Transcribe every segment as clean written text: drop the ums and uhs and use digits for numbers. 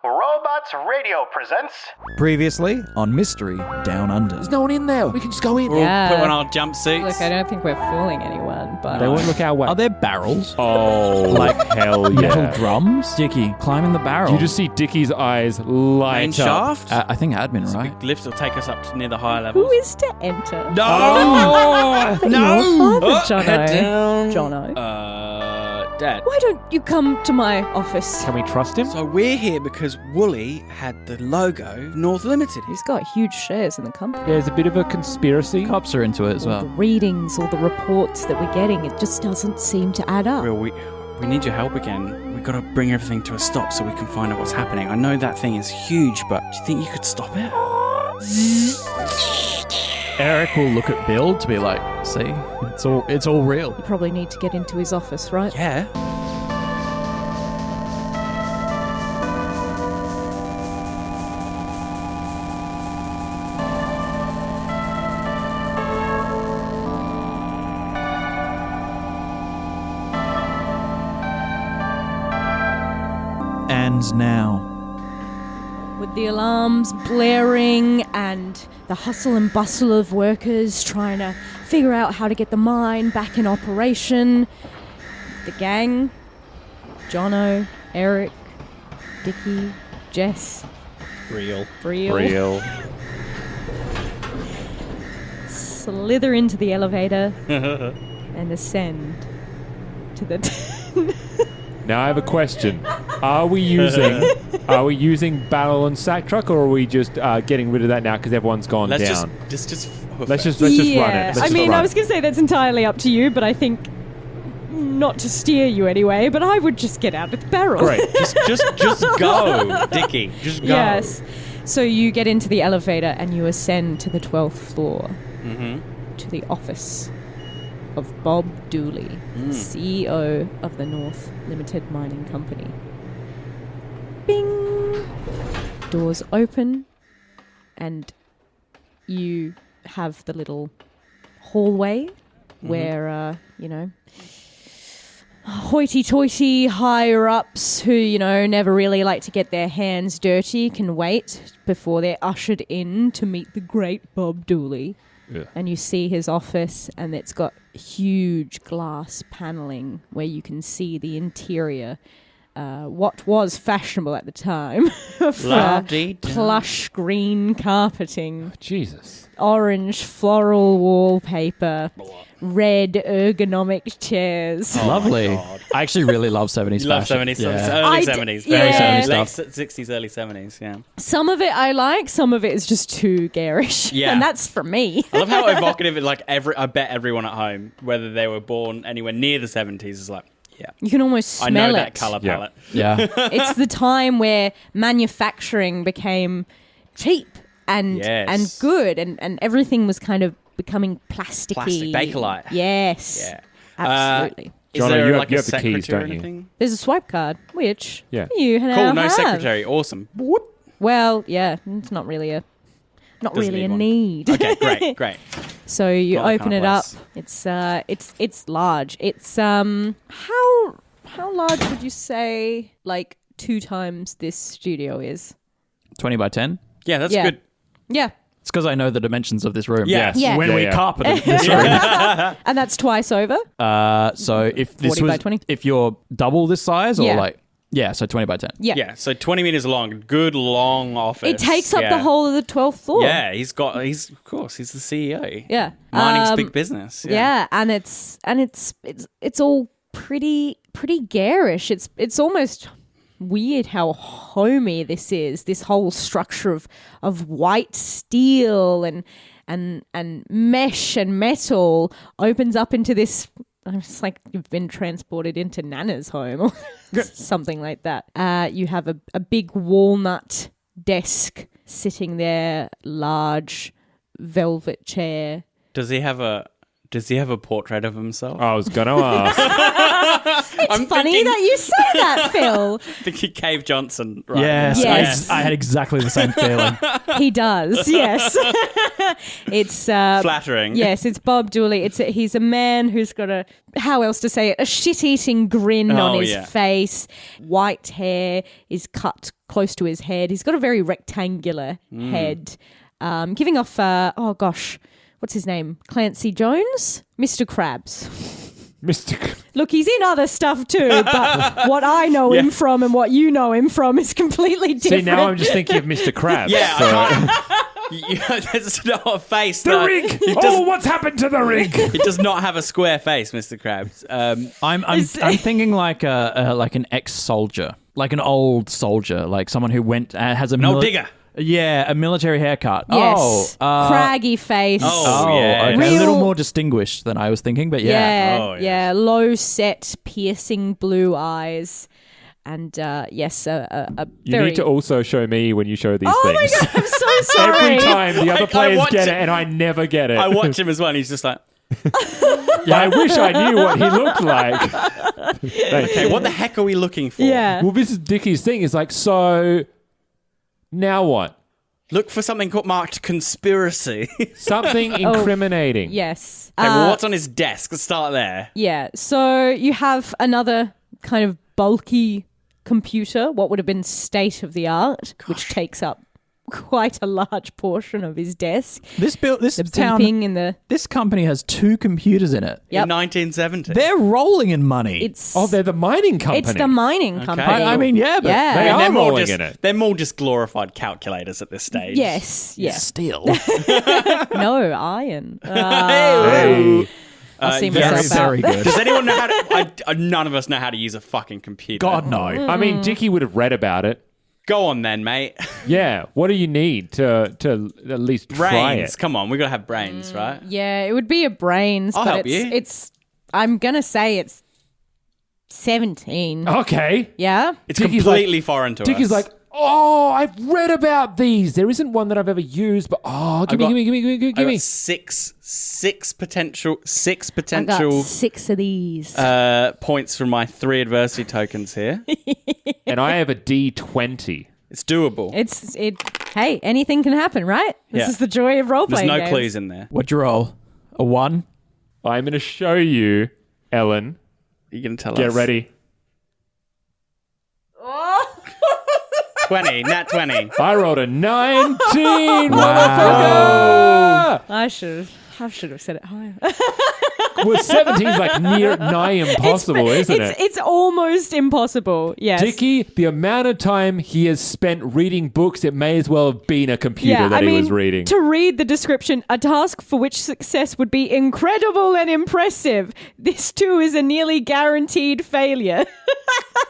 Robots Radio presents... Previously on Mystery Down Under. There's no one in there. We can just go in. We'll put on our jumpsuits. Look, I don't think we're fooling anyone, but... They won't look our way. Are there barrels? Oh, like hell yeah. Metal drums? Dicky, climb in the barrel. You just see Dickie's eyes light Main up. shaft? I think admin, right? Big lift will take us up to near the higher levels. Who is to enter? No! Oh! Your father, Head down. Jono. Dad. Why don't you come to my office? Can we trust him? So we're here because Wooly had the logo North Limited. He's got huge shares in the company. There's a bit of a conspiracy. Cops are into it as All well. the readings, all the reports that we're getting, it just doesn't seem to add up. Real, we need your help again. We've got to bring everything to a stop so we can find out what's happening. I know that thing is huge, but do you think you could stop it? Eric will look at Bill to be like, see, it's all real. You probably need to get into his office, right? Yeah. And now, With the alarms blaring and the hustle and bustle of workers trying to figure out how to get the mine back in operation, the gang, Jono, Eric, Dickie, Jess, Real. Brielle, slither into the elevator and ascend to the... Now I have a question. Are we using barrel and sack truck, or are we just getting rid of that now because everyone's gone Let's down? just Let's just run it. I was going to say that's entirely up to you, but I think not to steer you anyway, but I would just get out of the barrel. Great. just go, Dickie. Just go. Yes. So you get into the elevator and you ascend to the 12th floor to the office of Bob Dooley, CEO of the North Limited Mining Company. Bing! Doors open and you have the little hallway where, hoity-toity higher-ups who, never really like to get their hands dirty can wait before they're ushered in to meet the great Bob Dooley. Yeah. And you see his office, and it's got huge glass paneling where you can see the interior. What was fashionable at the time for plush green carpeting, Jesus. orange floral wallpaper, red ergonomic chairs. Oh lovely. I actually really love 70s You love fashion. 70s, Yeah. early 70s. Very yeah. 70s Late stuff. 60s, early 70s, yeah. Some of it I like, some of it is just too garish. Yeah. And that's for me. I love how evocative it, I bet everyone at home, whether they were born anywhere near the 70s, is like, yeah. You can almost smell I know it. that colour palette. Yeah. It's the time where manufacturing became cheap and good and everything was kind of becoming plasticky. Plastic, Bakelite. Yes. Yeah. Absolutely. Is Jono, there you like have a the keys, secretary or don't you? anything? There's a swipe card, which Yeah. you now Cool, no have. secretary. Awesome. Well, yeah, it's not really a need one. need. Okay, great. So you Got that open kind it of up. place. It's large. It's how large would you say like 2 times this studio is? 20 by 10? Yeah, that's Yeah. good. Yeah. It's because I know the dimensions of this room. Yeah. Yeah. When Yeah, we yeah. carpeted this room. And that's twice over. So if this 40 by was, 20? if you're double this size or Yeah. so 20 by 10. Yeah. Yeah, so 20 meters long. Good long office. It takes up Yeah. the whole of the 12th floor. Yeah, he's the CEO. Yeah. Mining's big business. Yeah, and it's all pretty garish. It's almost weird how homey this is. This whole structure of white steel and mesh and metal opens up into this. It's like you've been transported into Nana's home or something like that. You have a big walnut desk sitting there, large velvet chair. Does he have a Does he have a portrait of himself? I was gonna ask. It's funny that you say that, Phil. Thinking Cave Johnson. Right? Yes, Yes. I had exactly the same feeling. He does, yes. It's Flattering. Yes, it's Bob Dooley. He's a man who's got how else to say it, a shit-eating grin on his face. White hair is cut close to his head. He's got a very rectangular head, giving off, what's his name? Clancy Jones? Mr. Krabs. Look, he's in other stuff too, but what I know him from and what you know him from is completely different. See, now I'm just thinking of Mr. Krabs. Yeah, there's not a face. The rig! What's happened to the rig? He does not have a square face, Mr. Krabs. I'm thinking like an ex-soldier, like an old soldier, like someone who went has a old digger. Yeah, a military haircut. Yes, craggy face. Okay. Real- A little more distinguished than I was thinking, but yeah. Yeah, low set, piercing blue eyes. And yes, a You very... need to also show me when you show these Oh things. my God, I'm so sorry. Every time the other players watch get it, it. and I never get it. I watch him as well, and he's just like, I wish I knew what he looked like. okay, what the heck are we looking for? Yeah. Well, this is Dickie's thing. It's like, so now what? Look for something marked conspiracy. Something incriminating. Yes. Okay, well, what's on his desk? Let's start there. Yeah, so you have another kind of bulky computer, what would have been state of the art, which takes up quite a large portion of his desk. This The town, beeping in the... this company has 2 computers in it. Yep. In 1970. They're rolling in money. It's They're the mining company. It's the mining company. I mean, yeah, but Yeah. They And are they're more rolling just, in it. They're more just glorified calculators at this stage. Yes, yes. still. No, iron. Hey. I'll see very, myself out. very good. Does anyone know how to... none of us know how to use a fucking computer. God, no. I mean, Dickie would have read about it. Go on then, mate. Yeah. What do you need to at least try Brains. it? Come on, we got to have brains, right? Yeah, it would be a brains, I'll but help you. it's I'm going to say it's 17. Okay. Yeah? It's Dickie's completely foreign to us. Dickie's like, oh, I've read about these. There isn't one that I've ever used, but give me. I got six potential I got 6 of these. points from my 3 adversity tokens here. And I have a D20. It's doable. Hey, anything can happen, right? This Yeah. is the joy of role There's playing. no games. clues in there. What'd you roll? A 1? I'm going to show you, Ellen. You can tell us. Get ready. 20, nat 20. I rolled a 19. Wow. I should have said it higher. Well, 17 is like nigh impossible, isn't it? It's almost impossible. Yes. Dickie, the amount of time he has spent reading books, it may as well have been a computer that he was reading. To read the description, a task for which success would be incredible and impressive. This too is a nearly guaranteed failure.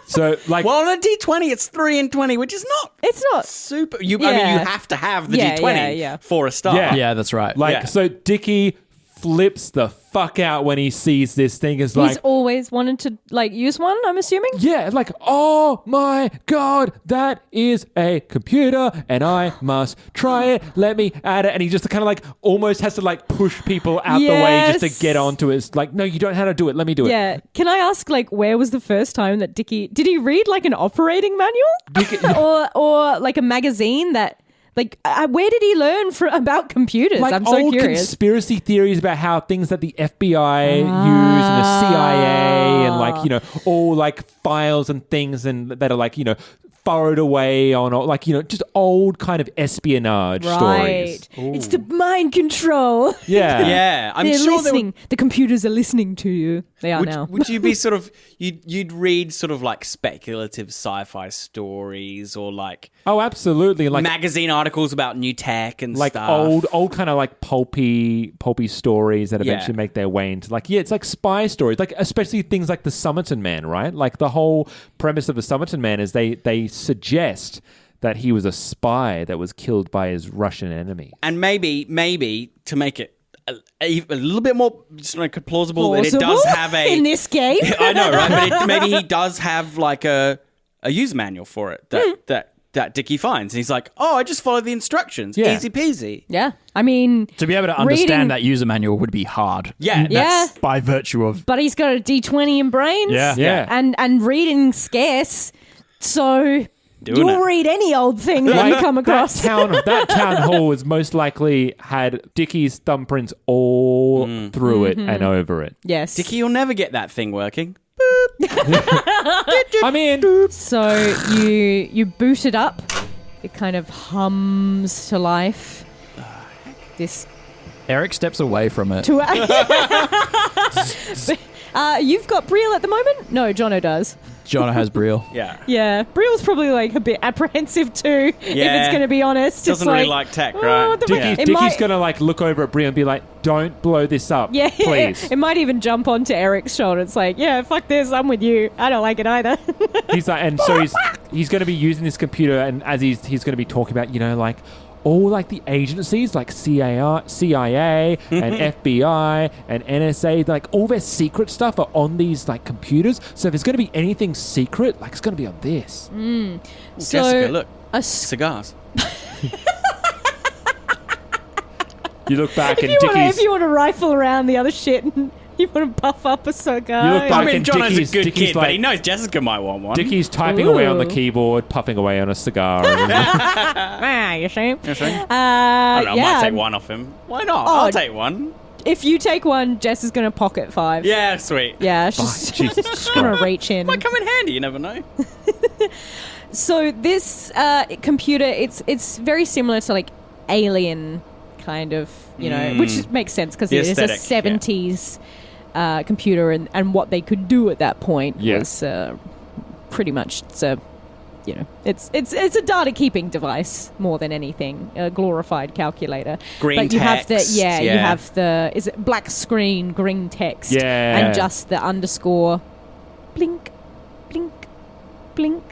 So, like, Well, on a D20, it's 3 and 20, which is not It's not. super. I mean, Yeah. you have to have the Yeah, D20 yeah. for a start. Yeah. Yeah, that's right. like Yeah. so Dickie flips the fuck out when he sees this thing. Is He's like, always wanted to use one, I'm assuming. yeah, like, oh my God, that is a computer and I must try it. Let me add it. And he just kind of like almost has to like push people out the way just Yes. to get onto it. It's like, no, you don't know how to do it. Let me do it. Yeah. Can I ask, like, where was the first time that Dickie... Did he read, like, an operating manual? or like, a magazine that... Like, where did he learn about computers? Like I'm so old curious. conspiracy theories about how things that the FBI use and the CIA and like, you know, all like files and things and that are like, you know, furrowed away on like, you know, just old kind of espionage stories. It's the mind control. Yeah. Yeah. I'm They're sure they listening. The computers are listening to you. They are now. would you be sort of you'd read sort of like speculative sci-fi stories or like Oh, absolutely. Like magazine articles about new tech and like stuff. old kind of like pulpy stories that eventually make their way into like, yeah, it's like spy stories, like especially things like the Somerton Man, right? Like the whole premise of the Somerton Man is they suggest that he was a spy that was killed by his Russian enemy. And maybe to make it a little bit more just like plausible that it does Plausible have a in this game. I know, right? But maybe he does have like a user manual for it that that Dickie finds. And he's like, oh, I just followed the instructions. Yeah. Easy peasy. Yeah. I mean, To be able to Reading- understand that user manual would be hard. Yeah. Yeah. By virtue of... but he's got a D20 in brains. Yeah. Yeah. And reading's scarce. So you'll it. read any old thing that you come across. That town hall has most likely had Dickie's thumbprints all through it and over it. Yes. Dickie, you'll never get that thing working. I'm in. So you boot it up. It kind of hums to life. This Eric steps away from it. to you've got Brielle at the moment? No, Jono does. Jono has Brielle. Yeah. Yeah, Brielle's probably like a bit apprehensive too. If Yeah. it's going to be honest, Doesn't it's really like tech, right? what the fuck? Dickie's It might- going to like look over at Brie and be like, don't blow this up, Yeah, please. it might even jump onto Eric's shoulder. It's like, yeah, fuck this, I'm with you. I don't like it either. He's like, and so he's going to be using this computer, and as he's going to be talking about, like all like the agencies like CIA and FBI and NSA, like all their secret stuff are on these like computers. So if there's going to be anything secret, like it's going to be on this. So Jessica, look. a Cigars. You look back and if Dickie's. you want to rifle around the other shit and you want to puff up a cigar. You look back I mean, and Jono's Dickie's- a good Dickie's kid, but like- he knows Jessica might want one. Dickie's typing away on the Ooh. keyboard, puffing away on a cigar. You see? You see? I I might take one off him. Why not? Oh, I'll take one. If you take one, Jess is going to pocket 5. Yeah, sweet. Yeah, she's Jesus just going to reach in. Might come in handy, you never know. So this computer, it's very similar to like Alien kind of, which makes sense because The it is a aesthetic, 70s computer and what they could do at that point Yeah. was pretty much it's a a data keeping device more than anything, a glorified calculator. Green but you have text, you yeah. have the is it black screen, green text, Yeah. and just the underscore, blink, blink, blink.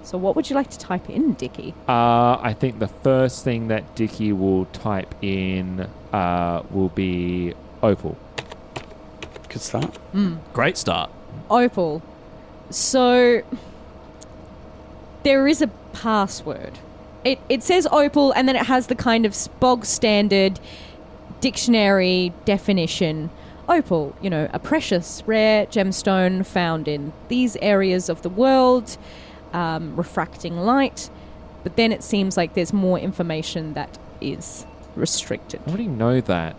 So what would you like to type in, Dickie? I think the first thing that Dickie will type in will be Opal. Good start. Great start. Opal. So there is a password. It says Opal, and then it has the kind of bog standard dictionary definition. Opal, a precious, rare gemstone found in these areas of the world, refracting light. But then it seems like there's more information that is restricted. I already know that.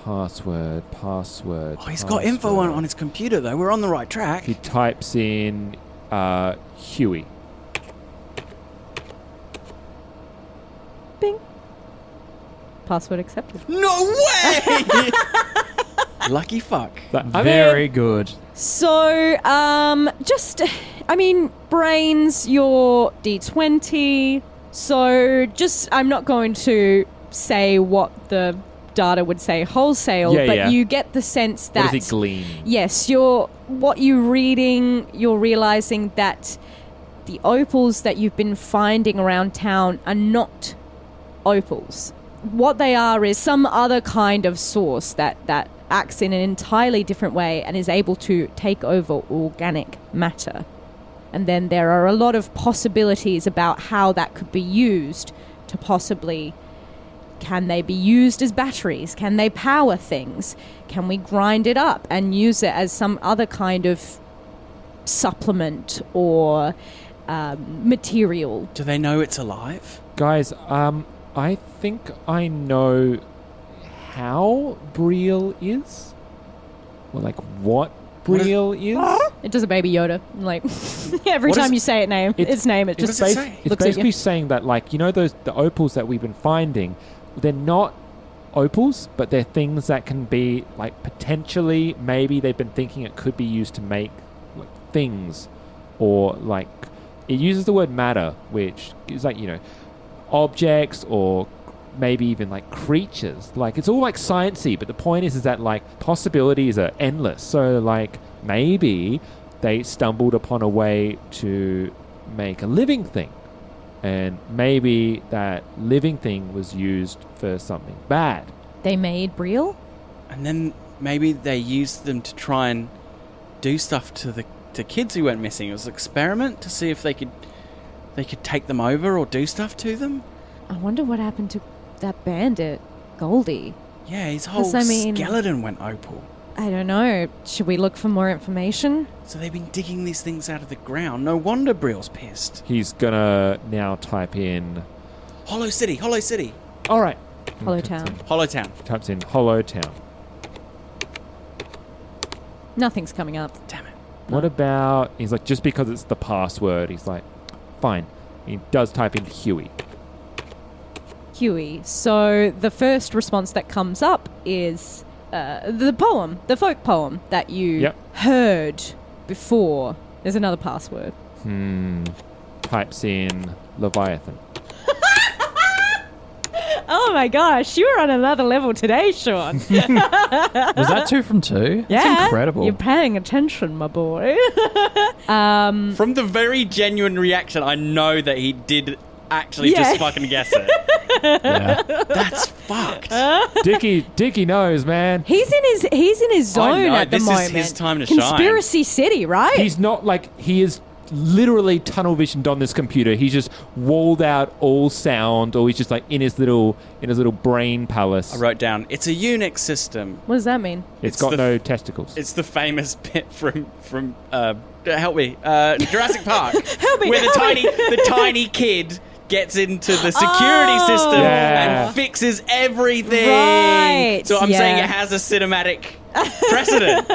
Password. Oh, he's got info on his computer, though. We're on the right track. He types in Huey. Bing. Password accepted. No way! Lucky fuck. Very good. So, brains, your D20. So, I'm not going to say what the data would say wholesale, Yeah, but yeah. you get the sense that... What does he glean? Yes, what you're reading, you're realizing that the opals that you've been finding around town are not opals. What they are is some other kind of source that acts in an entirely different way and is able to take over organic matter. And then there are a lot of possibilities about how that could be used to possibly... Can they be used as batteries? Can they power things? Can we grind it up and use it as some other kind of supplement or material? Do they know it's alive? Guys, I think I know how Brielle is. Or like what Brielle is. It does a baby Yoda. Like every What time is- you say its name, it just does it say? It's looks at basically you. saying that, like, the opals that we've been finding, they're not opals, but they're things that can be, like, potentially, maybe they've been thinking it could be used to make, like, things, or, like, it uses the word matter, which is, like, objects, or maybe even, like, creatures. Like, it's all, like, sciencey, but the point is that, like, possibilities are endless. So, like, maybe they stumbled upon a way to make a living thing. And maybe that living thing was used for something bad. They made Brielle? And then maybe they used them to try and do stuff to the kids who went missing. It was an experiment to see if they could they could take them over or do stuff to them? I wonder what happened to that bandit, Goldie. Yeah, his whole skeleton went opal. I don't know. Should we look for more information? So they've been digging these things out of the ground. No wonder Brill's pissed. He's gonna now type in Hollow City. All right. Hollow Town. Types in Hollow Town. Nothing's coming up. Damn it. What about... He's like, just because it's the password, he's like, fine. He does type in Huey. Huey. So the first response that comes up is the folk poem that you heard before. There's another password. Types in Leviathan. Oh my gosh, you were on another level today, Sean. Was that 2 from 2? Yeah. That's incredible. You're paying attention, my boy. From the very genuine reaction, I know that he did actually just fucking guess it. Yeah. That's fucked. Dicky knows, man. He's in his zone at the moment. This is his time to shine. Conspiracy City, right? He's not like... He is literally tunnel visioned on this computer. He's just walled out all sound, or he's just like in his little brain palace. I wrote down, it's a Unix system. What does that mean? It's got no testicles. It's the famous bit from help me, Jurassic Park. Help me, where the tiny kid gets into the security system and fixes everything. Right. So I'm saying it has a cinematic precedent.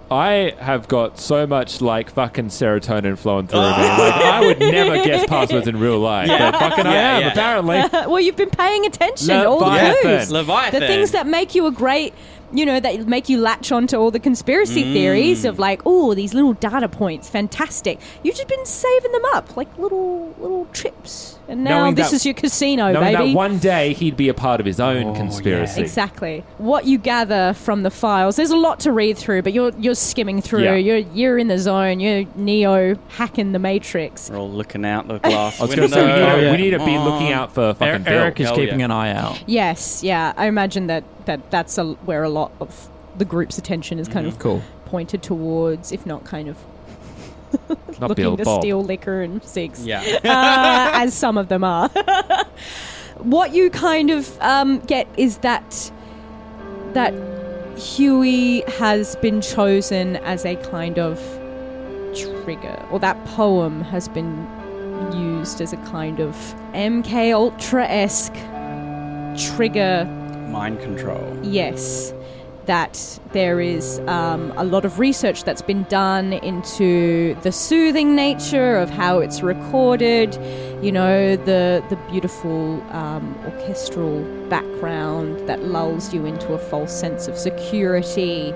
I have got so much like fucking serotonin flowing through me. Like, I would never guess passwords in real life, but fucking I am apparently. Well, you've been paying attention. All the clues, Leviathan. the things that make you a great. That make you latch onto all the conspiracy theories of like, oh, these little data points, fantastic. You've just been saving them up like little trips, and now this is your casino, knowing baby. that one day he'd be a part of his own conspiracy. Yeah. Exactly. What you gather from the files, there's a lot to read through, but you're skimming through. Yeah. You're in the zone. You're Neo hacking the Matrix. We're all looking out the glass I was window. going to say we need to be looking out for fucking Bill. Eric is keeping an eye out. Yes, yeah. I imagine that's where a lot of the group's attention is kind of pointed towards, if not kind of not looking Bill, to Bob. steal liquor and cigs. Yeah. As some of them are. What you kind of get is that Huey has been chosen as a kind of trigger, or that poem has been used as a kind of MK Ultra-esque trigger. Mind control. Yes. That there is a lot of research that's been done into the soothing nature of how it's recorded, the beautiful orchestral background that lulls you into a false sense of security.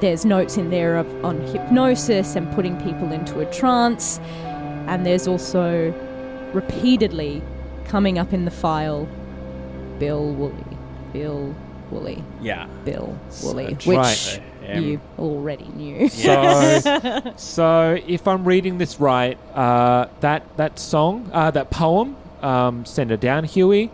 There's notes in there on hypnosis and putting people into a trance. And there's also repeatedly coming up in the file, Bill Woolley. Yeah. Bill Woolley, Such which you already knew. So if I'm reading this right, that song, that poem, Send Her Down, Huey,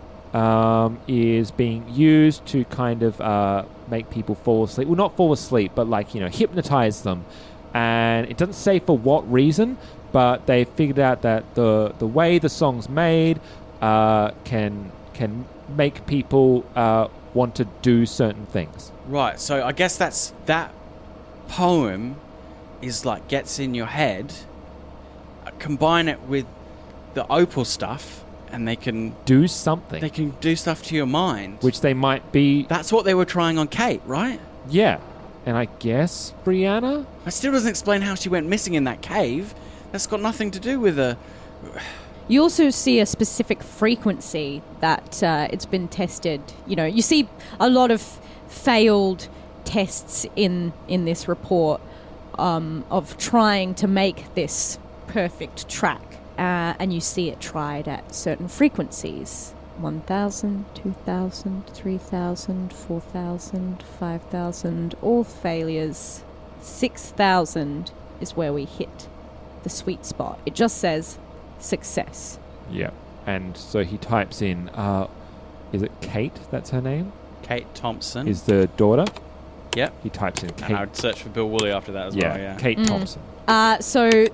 is being used to kind of make people fall asleep. Well, not fall asleep, but hypnotize them. And it doesn't say for what reason, but they figured out that the way the song's made can make people want to do certain things. Right, so I guess that poem is like gets in your head, combine it with the opal stuff, and they can do something. They can do stuff to your mind. Which they might be... That's what they were trying on Kate, right? Yeah. And I guess Brianna? That still doesn't explain how she went missing in that cave. That's got nothing to do with her... You also see a specific frequency that it's been tested. You see a lot of failed tests in this report of trying to make this perfect track. And you see it tried at certain frequencies. 1,000, 2,000, 3,000, 4,000, 5,000, all failures. 6,000 is where we hit the sweet spot. It just says... success. Yeah. And so he types in, is it Kate? That's her name? Kate Thompson. Is the daughter? Yep. He types in Kate. And I would search for Bill Woolley after that as well, yeah. Kate Thompson. So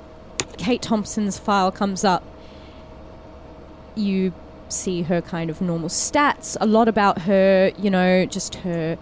Kate Thompson's file comes up, you see her kind of normal stats, a lot about her, just her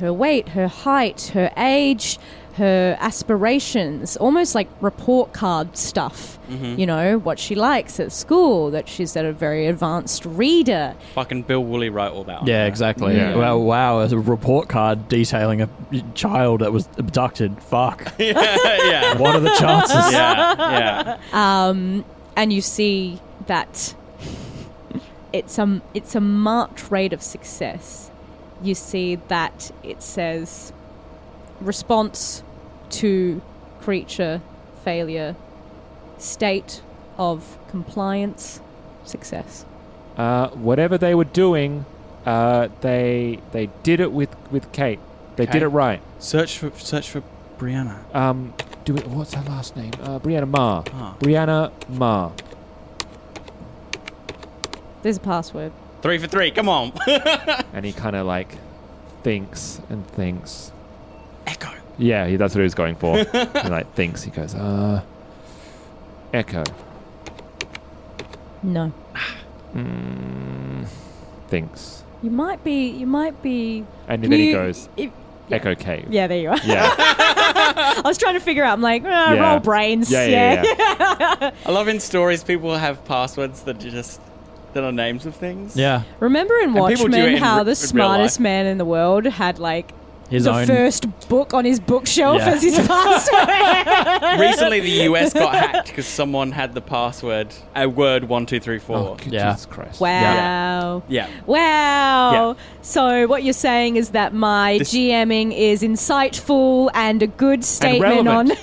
weight, her height, her age, her aspirations, almost like report card stuff. What she likes at school, that she's a very advanced reader. Fucking Bill Woolley wrote all that. Yeah, exactly. Yeah. Well, wow, as a report card detailing a child that was abducted. Fuck. Yeah. What are the chances? Yeah. And you see that it's a marked rate of success. You see that it says response to creature failure, state of compliance, success. Whatever they were doing, they did it with Kate. They did it right. Search for Brianna. What's her last name? Brianna Ma. Ah. Brianna Ma. There's a password. 3 for 3. Come on. And he kind of like thinks and thinks. Echo. Yeah, that's what he was going for. He like thinks. He goes, Echo. No. Thinks. You might be. And then he goes, Echo Cave. Yeah, there you are. Yeah. I was trying to figure out. I'm like, roll brains. Yeah. I love in stories people have passwords that are names of things. Yeah. Remember in And people do it Watchmen in how real the smartest life. man in the world had like His the own. first book on his bookshelf Yeah. as his password? Recently, the US got hacked because someone had the password, a word 1234. Oh, good Yeah. Jesus Christ. Wow. Yeah. Wow. So what you're saying is that my This- GMing is insightful and a good statement on. relevant.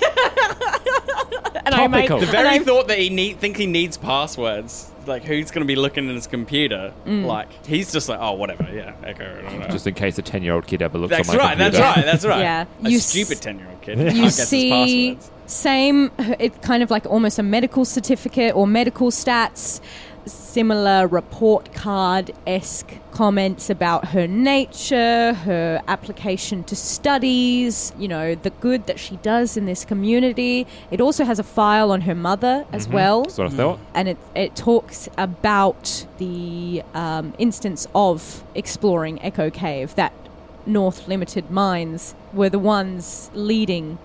And I make, Topical. The The very and I- thought that he needs passwords, like who's going to be looking at his computer, like he's just like, oh, whatever, yeah, Echo. Just in case a 10-year-old kid ever looks That's on my right, computer. that's right. Yeah. A You stupid 10-year-old kid. can't you guess his see passwords. same, it's kind of like almost a medical certificate or medical stats, similar report card-esque comments about her nature, her application to studies, the good that she does in this community. It also has a file on her mother as well. That's what I thought. And it talks about the instance of exploring Echo Cave, that North Limited Mines were the ones leading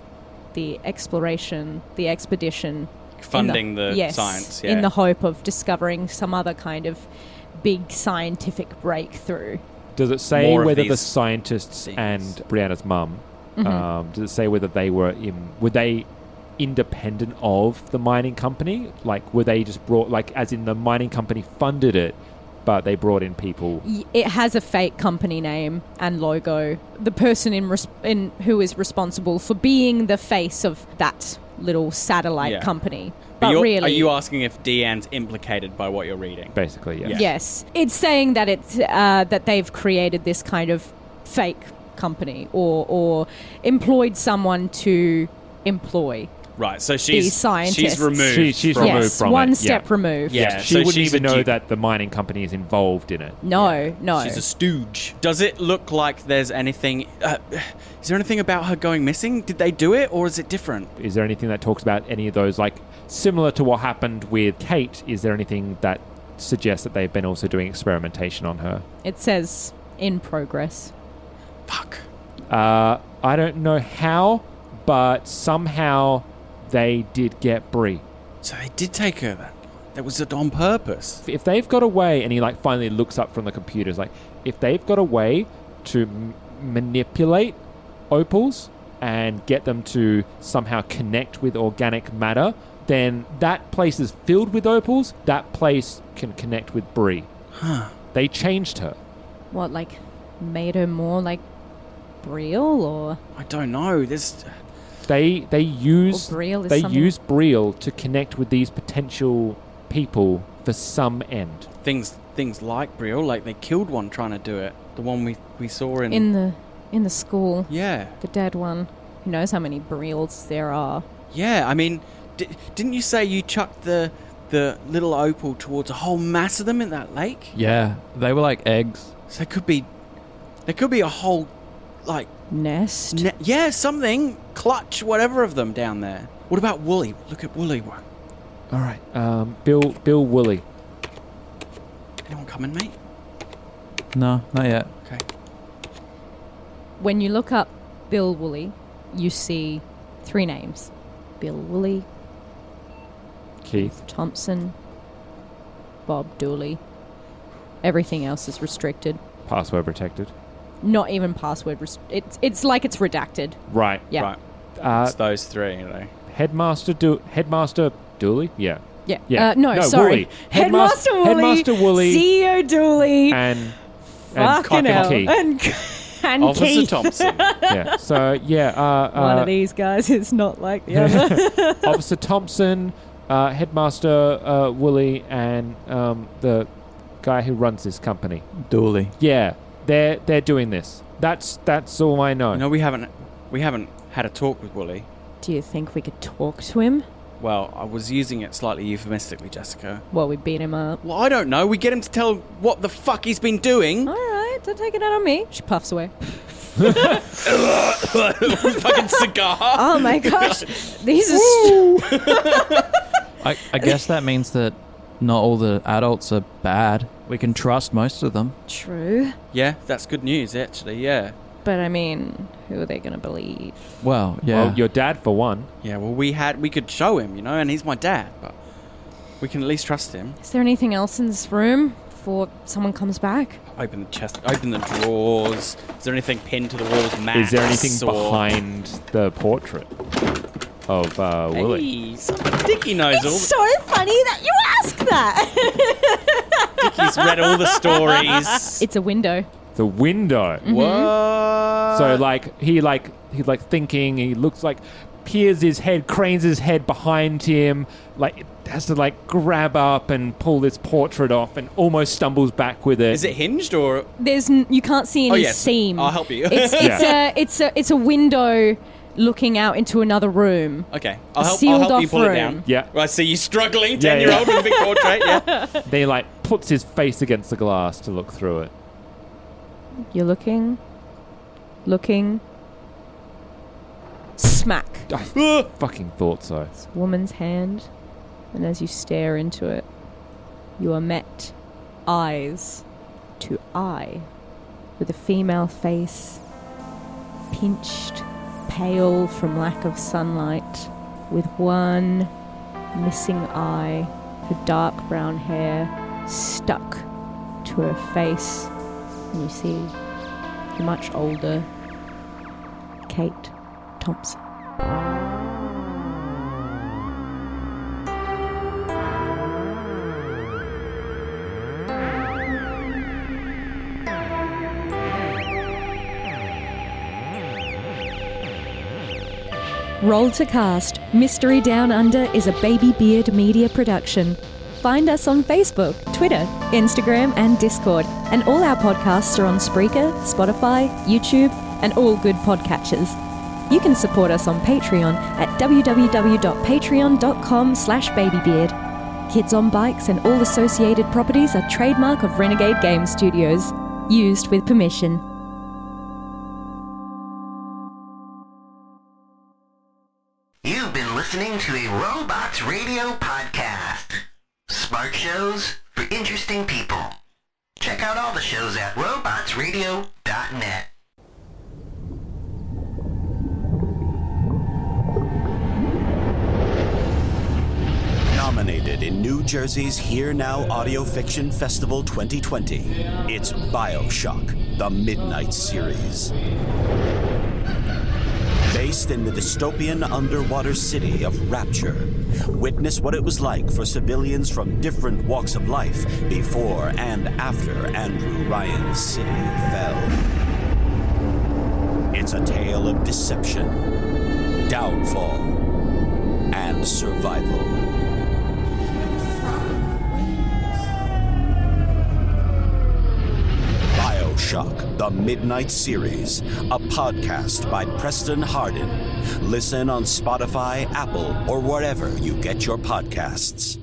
the exploration, the expedition. Funding the science, yeah. In the hope of discovering some other kind of big scientific breakthrough. Does it say More of whether the these scientists things. and Brianna's mum, does it say whether they were independent of the mining company? Like, were they just brought, like, as in the mining company funded it, but they brought in people? It has a fake company name and logo. The person in who is responsible for being the face of that little satellite company. But really, are you asking if Deanne's implicated by what you're reading? Basically, yeah. Yeah. yes, it's saying that it's that they've created this kind of fake company or employed someone to employ Right, so these she's scientists. removed. She's from removed yes, from one it, step yeah. removed. Yeah. She so wouldn't she's even a know dupe. that the mining company is involved in it. No. She's a stooge. Does it look like there's anything... is there anything about her going missing? Did they do it, or is it different? Is there anything that talks about any of those, like, similar to what happened with Kate? Is there anything that suggests that they've been also doing experimentation on her? It says in progress. Fuck. I don't know how, but somehow they did get Bree. So they did take her then. That was it on purpose. If they've got a way, and he like finally looks up from the computers, like if they've got a way to manipulate opals and get them to somehow connect with organic matter, then that place is filled with opals. That place can connect with Bree. Huh. They changed her. What, like, made her more like Brielle, or I don't know. There's... They use Brielle is they something- use Brielle to connect with these potential people for some end. Things like Brielle, like they killed one trying to do it. The one we saw in... in the school, Yeah. the dead one. Who knows how many Brielles there are? Yeah, I mean, didn't you say you chucked the little opal towards a whole mass of them in that lake? Yeah, they were like eggs. So there could be a whole, like... Nest. something. Clutch, whatever of them down there. What about Wooly? Look at Wooly one. All right. Bill Woolley. Anyone coming, mate? No, not yet. Okay. When you look up Bill Woolley, you see 3 names. Bill Woolley, Keith. Thompson, Bob Dooley. Everything else is restricted. Password protected. Not even password. It's like it's redacted. Right. Yeah. Right. It's those 3, you know. Headmaster Dooley? Yeah. Yeah. Yeah. No, sorry. Woolley. Headmaster Woolley. Headmaster Woolley. CEO Dooley. And Fucking hell. Keith. And Officer Keith. Thompson. Yeah. So, yeah. One of these guys is not like the other. Officer Thompson, Headmaster Woolley, and the guy who runs this company. Dooley. Yeah. They're doing this. That's all I know. No, we haven't had a talk with Woolley. Do you think we could talk to him? Well, I was using it slightly euphemistically, Jessica. Well, we beat him up. Well, I don't know. We get him to tell what the fuck he's been doing. All right, don't take it out on me. She puffs away. Fucking cigar. Oh my gosh. These are... I guess that means that not all the adults are bad. We can trust most of them. True. Yeah, that's good news, actually, yeah. But I mean, who are they going to believe? Well, yeah. Well, your dad, for one. Yeah, well, we could show him, you know, and he's my dad, but we can at least trust him. Is there anything else in this room before someone comes back? Open the chest, open the drawers. Is there anything pinned to the walls? Is there anything behind the portrait of Woolley? Hey, Dickie knows all. It's so funny that you ask that. Dickie's read all the stories. It's a window. The window. What? So he's thinking. He looks like peers his head, cranes his head behind him, like has to grab up and pull this portrait off, and almost stumbles back with it. Is it hinged or? You can't see any seam. I'll help you. It's a window looking out into another room. Okay, A I'll help sealed-off you pull it room. down. Yeah. I see you struggling, 10-year-old with a big portrait. Yeah. Then he puts his face against the glass to look through it. You're looking. Smack. I fucking thought so. It's a woman's hand, and as you stare into it, you are met eyes to eye with a female face, pinched, pale from lack of sunlight, with one missing eye, her dark brown hair stuck to her face, and you see the much older Kate Thompson. Roll to Cast Mystery Down Under is a Baby Beard media production. Find us on Facebook, Twitter, Instagram, and Discord. And all our podcasts are on Spreaker, Spotify, YouTube, and all good podcatchers. You can support us on Patreon at www.patreon.com/babybeard. Kids on Bikes and all associated properties are trademark of Renegade Game Studios. Used with permission. You've been listening to a Robots Radio podcast. Smart shows for interesting people. Check out all the shows at robotsradio.net. Nominated in New Jersey's Here Now Audio Fiction Festival 2020, it's BioShock, the Midnight Series. Based in the dystopian underwater city of Rapture, witness what it was like for civilians from different walks of life before and after Andrew Ryan's city fell. It's a tale of deception, downfall, and survival. BioShock, the Midnight Series, a podcast by Preston Hardin. Listen on Spotify, Apple, or wherever you get your podcasts.